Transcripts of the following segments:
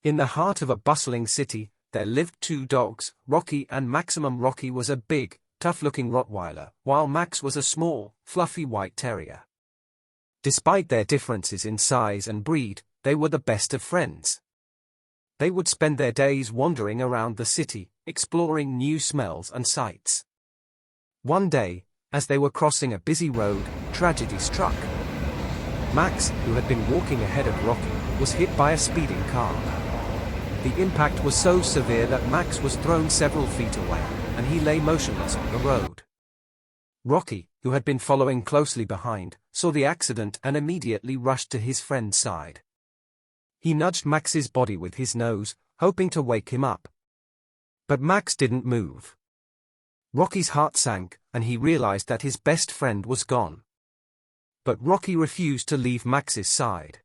In the heart of a bustling city, there lived two dogs, Rocky and Maximum. Rocky was a big, tough-looking Rottweiler, while Max was a small, fluffy white terrier. Despite their differences in size and breed, they were the best of friends. They would spend their days wandering around the city, exploring new smells and sights. One day, as they were crossing a busy road, tragedy struck. Max, who had been walking ahead of Rocky, was hit by a speeding car. The impact was so severe that Max was thrown several feet away, and he lay motionless on the road. Rocky, who had been following closely behind, saw the accident and immediately rushed to his friend's side. He nudged Max's body with his nose, hoping to wake him up. But Max didn't move. Rocky's heart sank, and he realized that his best friend was gone. But Rocky refused to leave Max's side.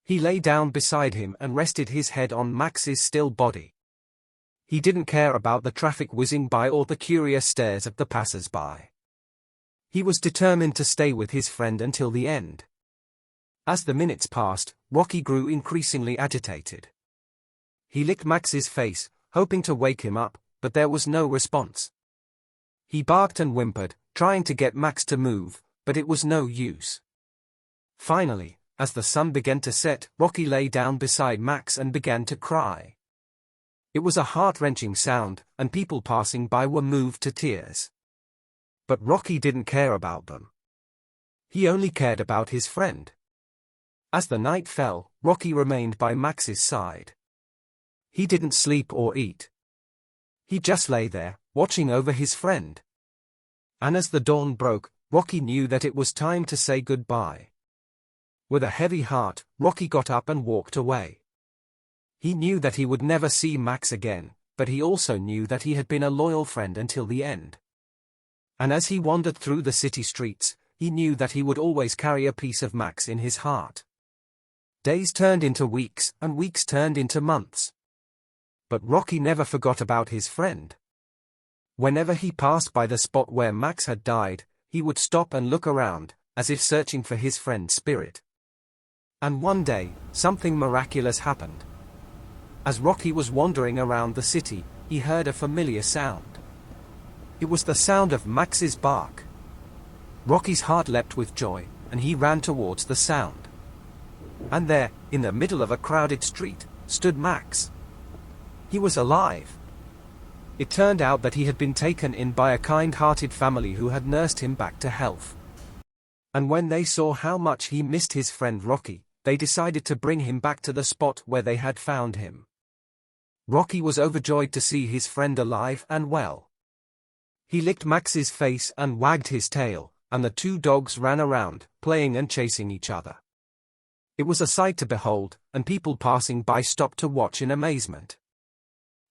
He lay down beside him and rested his head on Max's still body. He didn't care about the traffic whizzing by or the curious stares of the passers-by. He was determined to stay with his friend until the end. As the minutes passed, Rocky grew increasingly agitated. He licked Max's face, hoping to wake him up, but there was no response. He barked and whimpered, trying to get Max to move, but it was no use. Finally, as the sun began to set, Rocky lay down beside Max and began to cry. It was a heart-wrenching sound, and people passing by were moved to tears. But Rocky didn't care about them. He only cared about his friend. As the night fell, Rocky remained by Max's side. He didn't sleep or eat. He just lay there, watching over his friend. And as the dawn broke, Rocky knew that it was time to say goodbye. With a heavy heart, Rocky got up and walked away. He knew that he would never see Max again, but he also knew that he had been a loyal friend until the end. And as he wandered through the city streets, he knew that he would always carry a piece of Max in his heart. Days turned into weeks, and weeks turned into months. But Rocky never forgot about his friend. Whenever he passed by the spot where Max had died, he would stop and look around, as if searching for his friend's spirit. And one day, something miraculous happened. As Rocky was wandering around the city, he heard a familiar sound. It was the sound of Max's bark. Rocky's heart leapt with joy, and he ran towards the sound. And there, in the middle of a crowded street, stood Max. He was alive. It turned out that he had been taken in by a kind-hearted family who had nursed him back to health. And when they saw how much he missed his friend Rocky, they decided to bring him back to the spot where they had found him. Rocky was overjoyed to see his friend alive and well. He licked Max's face and wagged his tail, and the two dogs ran around, playing and chasing each other. It was a sight to behold, and people passing by stopped to watch in amazement.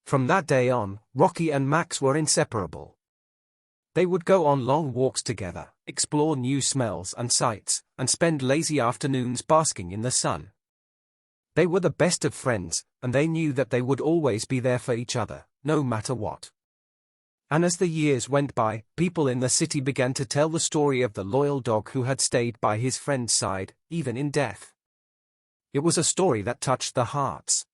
From that day on, Rocky and Max were inseparable. They would go on long walks together, explore new smells and sights, and spend lazy afternoons basking in the sun. They were the best of friends, and they knew that they would always be there for each other, no matter what. And as the years went by, people in the city began to tell the story of the loyal dog who had stayed by his friend's side, even in death. It was a story that touched the hearts.